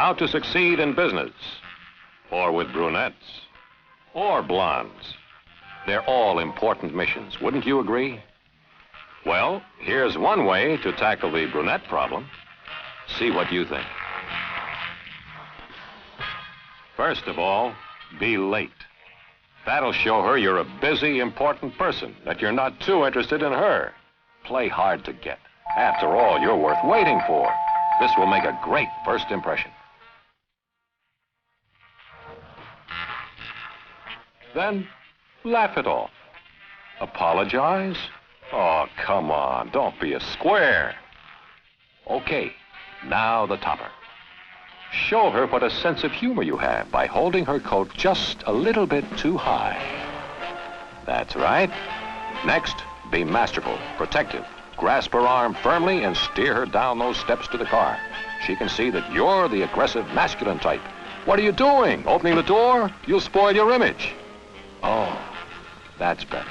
How to succeed in business, or with brunettes, or blondes. They're all important missions, wouldn't you agree? Well, here's one way to tackle the brunette problem. See what you think. First of all, be late. That'll show her you're a busy, important person, that you're not too interested in her. Play hard to get. After all, you're worth waiting for. This will make a great first impression. Then, laugh it off. Apologize? Oh, come on, don't be a square. Okay, now the topper. Show her what a sense of humor you have by holding her coat just a little bit too high. That's right. Next, be masterful, protective. Grasp her arm firmly and steer her down those steps to the car. She can see that you're the aggressive masculine type. What are you doing? Opening the door? You'll spoil your image. Oh, that's better.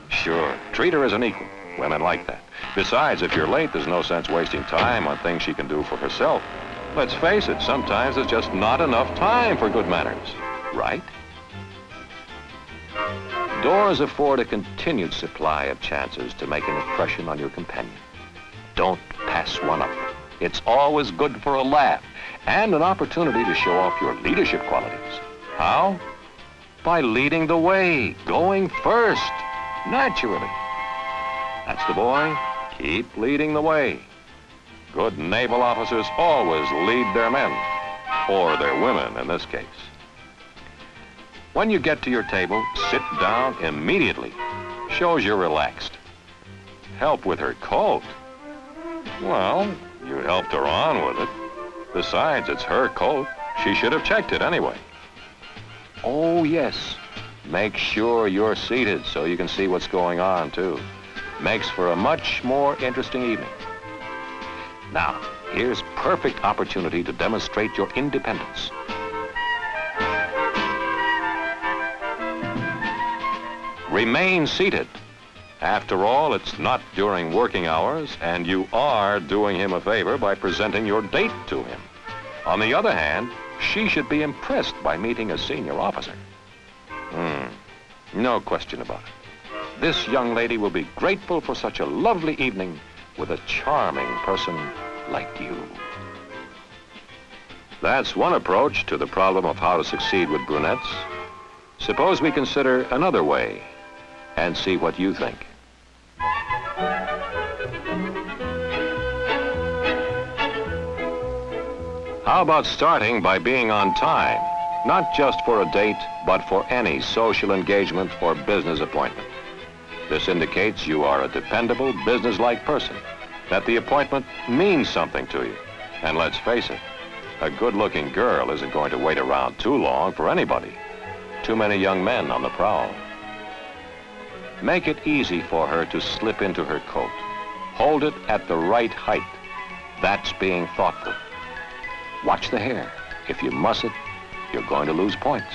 Sure, treat her as an equal. Women like that. Besides, if you're late, there's no sense wasting time on things she can do for herself. Let's face it, sometimes there's just not enough time for good manners, right? Doors afford a continued supply of chances to make an impression on your companion. Don't pass one up. It's always good for a laugh and an opportunity to show off your leadership qualities. How? By leading the way, going first, naturally. That's the boy. Keep leading the way. Good naval officers always lead their men, or their women in this case. When you get to your table, sit down immediately. Shows you're relaxed. Help with her coat. Well, you helped her on with it. Besides, it's her coat. She should have checked it anyway. Oh, yes. Make sure you're seated so you can see what's going on, too. Makes for a much more interesting evening. Now, here's perfect opportunity to demonstrate your independence. Remain seated. After all, it's not during working hours, and you are doing him a favor by presenting your date to him. On the other hand, she should be impressed by meeting a senior officer. No question about it. This young lady will be grateful for such a lovely evening with a charming person like you. That's one approach to the problem of how to succeed with brunettes. Suppose we consider another way and see what you think. How about starting by being on time, not just for a date, but for any social engagement or business appointment? This indicates you are a dependable, businesslike person, that the appointment means something to you. And let's face it, a good-looking girl isn't going to wait around too long for anybody. Too many young men on the prowl. Make it easy for her to slip into her coat. Hold it at the right height. That's being thoughtful. Watch the hair. If you muss it, you're going to lose points.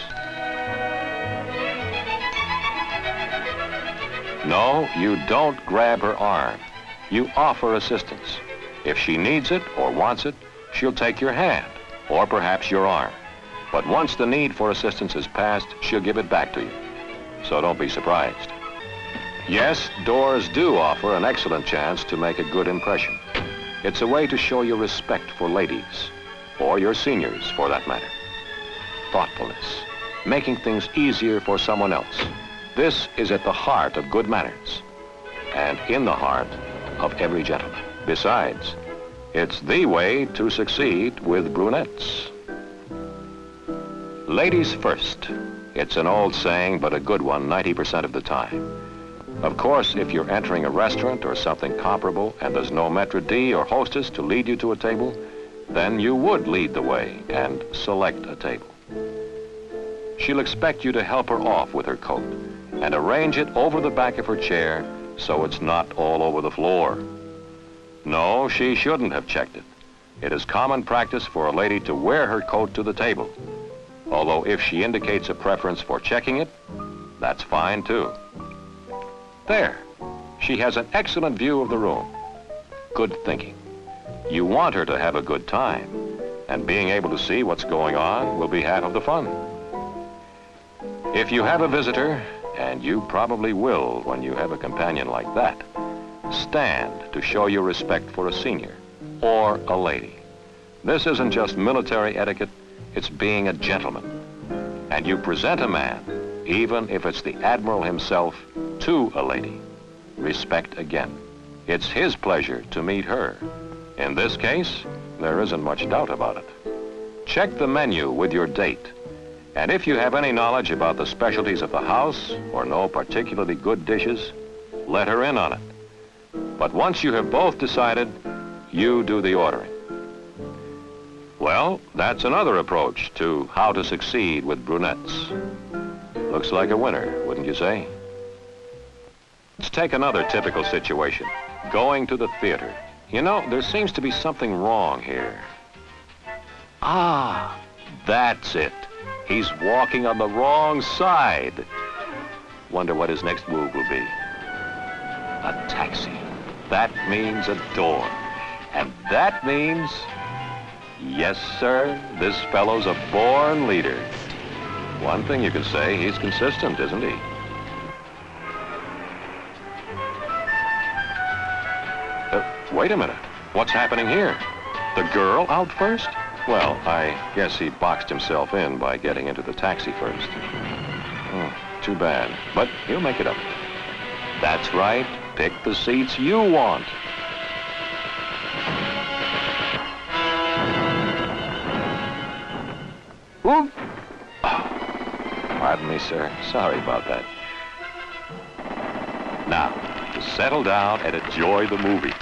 No, you don't grab her arm. You offer assistance. If she needs it or wants it, she'll take your hand, or perhaps your arm. But once the need for assistance is past, she'll give it back to you. So don't be surprised. Yes, doors do offer an excellent chance to make a good impression. It's a way to show your respect for ladies, or your seniors, for that matter. Thoughtfulness, making things easier for someone else. This is at the heart of good manners, and in the heart of every gentleman. Besides, it's the way to succeed with brunettes. Ladies first. It's an old saying, but a good one 90% of the time. Of course, if you're entering a restaurant or something comparable and there's no maitre d' or hostess to lead you to a table, then you would lead the way and select a table. She'll expect you to help her off with her coat and arrange it over the back of her chair so it's not all over the floor. No, she shouldn't have checked it. It is common practice for a lady to wear her coat to the table. Although if she indicates a preference for checking it, that's fine too. There, she has an excellent view of the room. Good thinking. You want her to have a good time. and being able to see what's going on will be half of the fun. If you have a visitor, and you probably will when you have a companion like that, stand to show your respect for a senior or a lady. This isn't just military etiquette, it's being a gentleman. And you present a man, even if it's the Admiral himself, to a lady. Respect again. It's his pleasure to meet her. In this case, there isn't much doubt about it. Check the menu with your date. And if you have any knowledge about the specialties of the house or know particularly good dishes, let her in on it. But once you have both decided, you do the ordering. Well, that's another approach to how to succeed with brunettes. Looks like a winner, wouldn't you say? Let's take another typical situation. Going to the theater. You know, there seems to be something wrong here. Ah, that's it. He's walking on the wrong side. Wonder what his next move will be. A taxi. That means a door. And that means... Yes, sir, this fellow's a born leader. One thing you can say, he's consistent, isn't he? Wait a minute. What's happening here? The girl out first? Well, I guess he boxed himself in by getting into the taxi first. Too bad, but he'll make it up. That's right. Pick the seats you want. Whoop! Pardon me, sir. Sorry about that. Now, to settle down and enjoy the movie.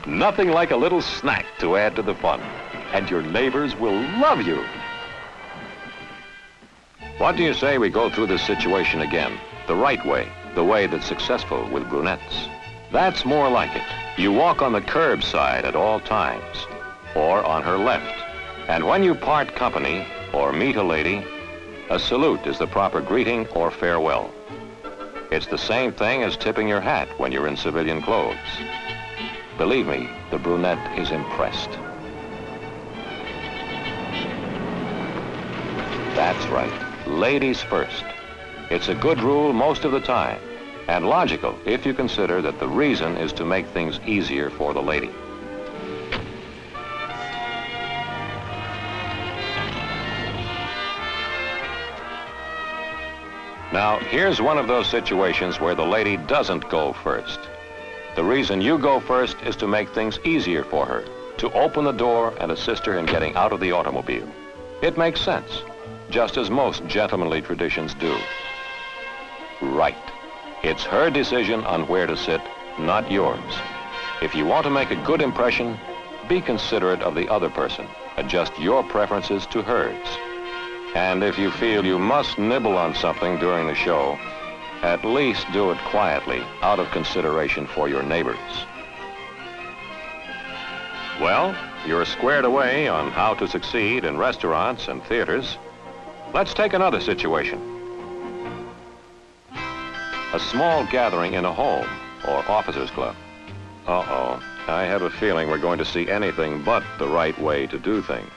Nothing like a little snack to add to the fun. And your neighbors will love you. What do you say we go through this situation again? The right way, the way that's successful with brunettes. That's more like it. You walk on the curb side at all times, or on her left. And when you part company or meet a lady, a salute is the proper greeting or farewell. It's the same thing as tipping your hat when you're in civilian clothes. Believe me, the brunette is impressed. That's right. Ladies first. It's a good rule most of the time, and logical if you consider that the reason is to make things easier for the lady. Now, here's one of those situations where the lady doesn't go first. The reason you go first is to make things easier for her, to open the door and assist her in getting out of the automobile. It makes sense, just as most gentlemanly traditions do. Right. It's her decision on where to sit, not yours. If you want to make a good impression, be considerate of the other person. Adjust your preferences to hers. And if you feel you must nibble on something during the show, at least do it quietly, out of consideration for your neighbors. Well, you're squared away on how to succeed in restaurants and theaters. Let's take another situation. A small gathering in a home or officers' club. Uh-oh, I have a feeling we're going to see anything but the right way to do things.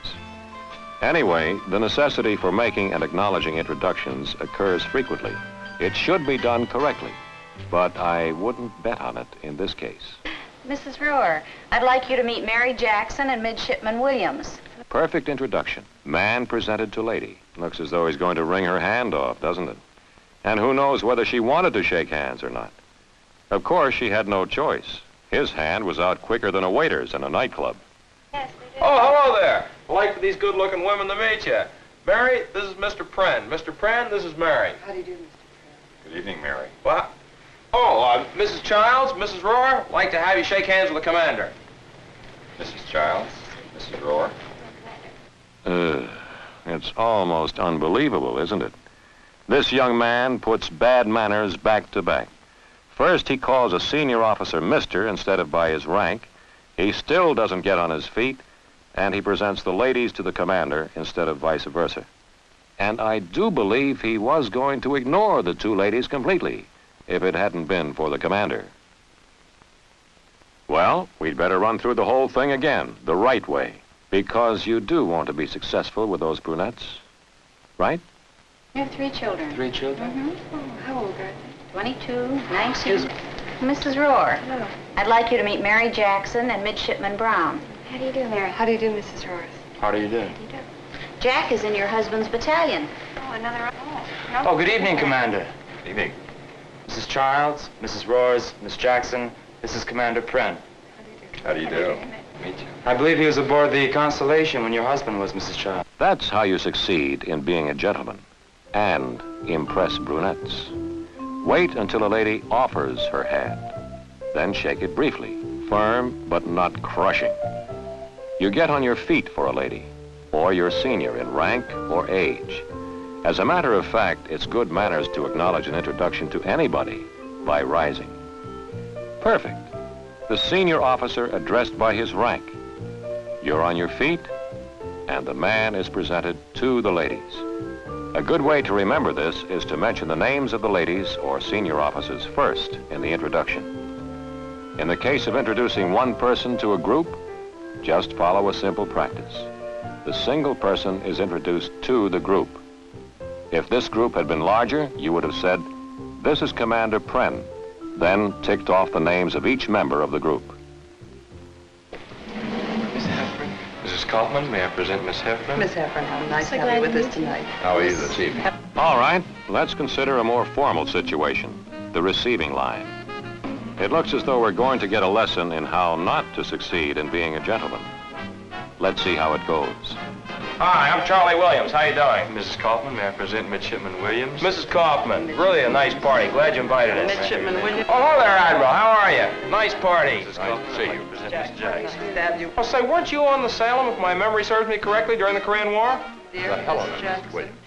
Anyway, the necessity for making and acknowledging introductions occurs frequently. It should be done correctly, but I wouldn't bet on it in this case. Mrs. Rohr, I'd like you to meet Mary Jackson and Midshipman Williams. Perfect introduction. Man presented to lady. Looks as though he's going to wring her hand off, doesn't it? And who knows whether she wanted to shake hands or not. Of course, she had no choice. His hand was out quicker than a waiter's in a nightclub. Yes, they did. Oh, hello there. I'd like for these good-looking women to meet you. Mary, this is Mr. Pren. Mr. Pren, this is Mary. How do you do, Mr. Pren? Good evening, Mary. Well, Mrs. Childs, Mrs. Rohr, I'd like to have you shake hands with the commander. Mrs. Childs, Mrs. Rohr. It's almost unbelievable, isn't it? This young man puts bad manners back to back. First, he calls a senior officer Mr. instead of by his rank. He still doesn't get on his feet, and he presents the ladies to the commander instead of vice versa. And I do believe he was going to ignore the two ladies completely if it hadn't been for the commander. Well, we'd better run through the whole thing again, the right way. Because you do want to be successful with those brunettes, right? We have 3 children. 3 children? Mm-hmm. Oh, how old are they? 22, 19. Excuse me. Mrs. Rohr, Hello. I'd like you to meet Mary Jackson and Midshipman Brown. How do you do, Mary? How do you do, Mrs. Rohr? How do you do? How do you do? Jack is in your husband's battalion. Oh, another... Oh, no. Oh, good evening, Commander. Good evening. Mrs. Childs, Mrs. Roars, Miss Jackson, this is Commander Pren. How do you do? Meet you. I believe he was aboard the Constellation when your husband was, Mrs. Childs. That's how you succeed in being a gentleman and impress brunettes. Wait until a lady offers her hand. Then shake it briefly, firm but not crushing. You get on your feet for a lady, or your senior in rank or age. As a matter of fact, it's good manners to acknowledge an introduction to anybody by rising. Perfect. The senior officer addressed by his rank. You're on your feet, and the man is presented to the ladies. A good way to remember this is to mention the names of the ladies or senior officers first in the introduction. In the case of introducing one person to a group, just follow a simple practice. The single person is introduced to the group. If this group had been larger, you would have said, "This is Commander Pren," then ticked off the names of each member of the group. Miss Heffron. Mrs. Kaufman, may I present Miss Heffron? Miss Heffron, how nice So to have you glad with to us meet you. tonight. How are you this evening? All right, let's consider a more formal situation, the receiving line. It looks as though we're going to get a lesson in how not to succeed in being a gentleman. Let's see how it goes. Hi, I'm Charlie Williams. How you doing? Mrs. Kaufman, may I present Midshipman Williams? Mrs. Kaufman, really a nice party. Glad you invited us. Midshipman Williams. Oh, hello there, Admiral. How are you? Nice party. Mrs. Kaufman, see may I you. present Miss Jackson? Stabbed you. Oh, say, weren't you on the Salem, if my memory serves me correctly, during the Korean War? Dear hell of Mrs. it, Mrs. Jackson. Williams.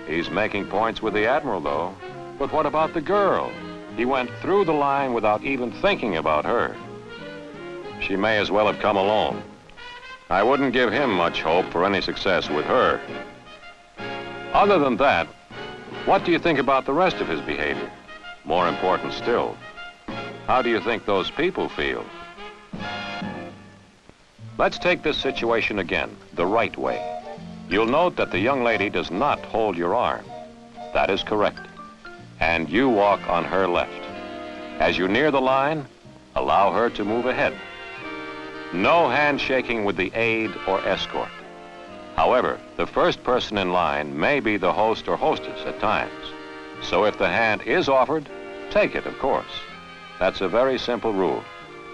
He's making points with the Admiral, though. But what about the girl? He went through the line without even thinking about her. She may as well have come alone. I wouldn't give him much hope for any success with her. Other than that, what do you think about the rest of his behavior? More important still, how do you think those people feel? Let's take this situation again, the right way. You'll note that the young lady does not hold your arm. That is correct. And you walk on her left. As you near the line, allow her to move ahead. No handshaking with the aide or escort. However, the first person in line may be the host or hostess at times. So if the hand is offered, take it, of course. That's a very simple rule.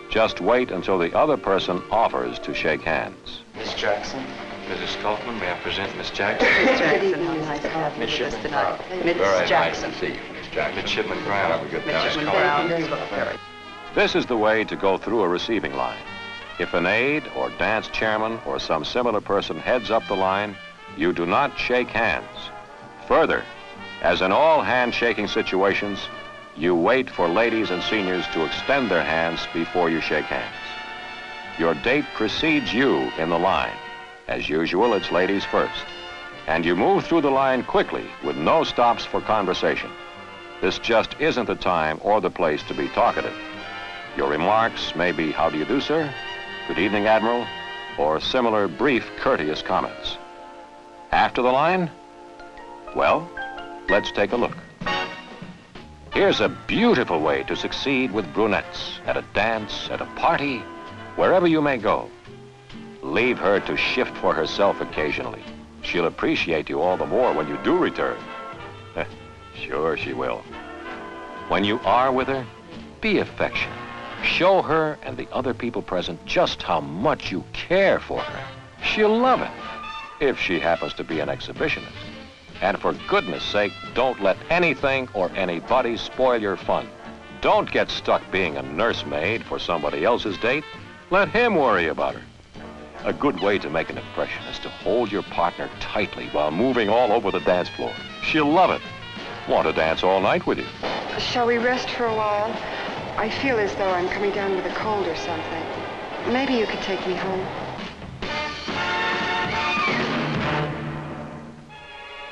Just wait until the other person offers to shake hands. Miss Jackson? Mrs. Kaufman, may I present Miss Jackson? Miss Jackson, how nice to have you with us tonight. Miss Jackson. see you, Miss Jackson. Midshipman Brown. Have a good time. Midshipman Brown. This is the way to go through a receiving line. If an aide or dance chairman or some similar person heads up the line, you do not shake hands. Further, as in all handshaking situations, you wait for ladies and seniors to extend their hands before you shake hands. Your date precedes you in the line. As usual, it's ladies first. And you move through the line quickly with no stops for conversation. This just isn't the time or the place to be talkative. Your remarks may be, "How do you do, sir?" "Good evening, Admiral," or similar brief, courteous comments. After the line? Well, let's take a look. Here's a beautiful way to succeed with brunettes at a dance, at a party, wherever you may go. Leave her to shift for herself occasionally. She'll appreciate you all the more when you do return. Sure she will. When you are with her, be affectionate. Show her and the other people present just how much you care for her. She'll love it, if she happens to be an exhibitionist. And for goodness sake, don't let anything or anybody spoil your fun. Don't get stuck being a nursemaid for somebody else's date. Let him worry about her. A good way to make an impression is to hold your partner tightly while moving all over the dance floor. She'll love it. Want to dance all night with you. Shall we rest for a while? I feel as though I'm coming down with a cold or something. Maybe you could take me home.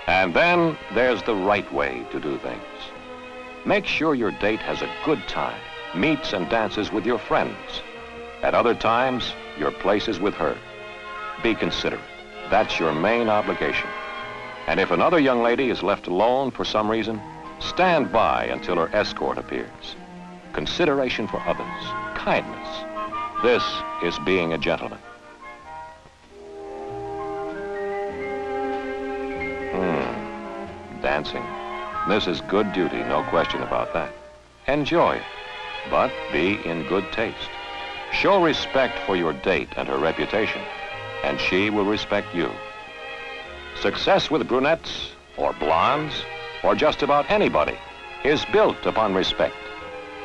And then there's the right way to do things. Make sure your date has a good time, meets and dances with your friends. At other times, your place is with her. be considerate. That's your main obligation. And if another young lady is left alone for some reason, stand by until her escort appears. Consideration for others, kindness. This is being a gentleman. Dancing. This is good duty, no question about that. Enjoy it, but be in good taste. Show respect for your date and her reputation, and she will respect you. Success with brunettes, or blondes, or just about anybody is built upon respect.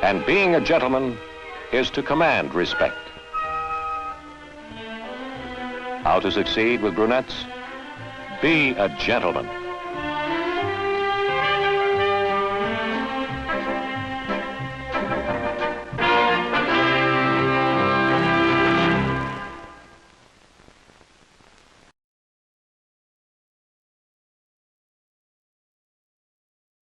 And being a gentleman is to command respect. How to succeed with brunettes? Be a gentleman.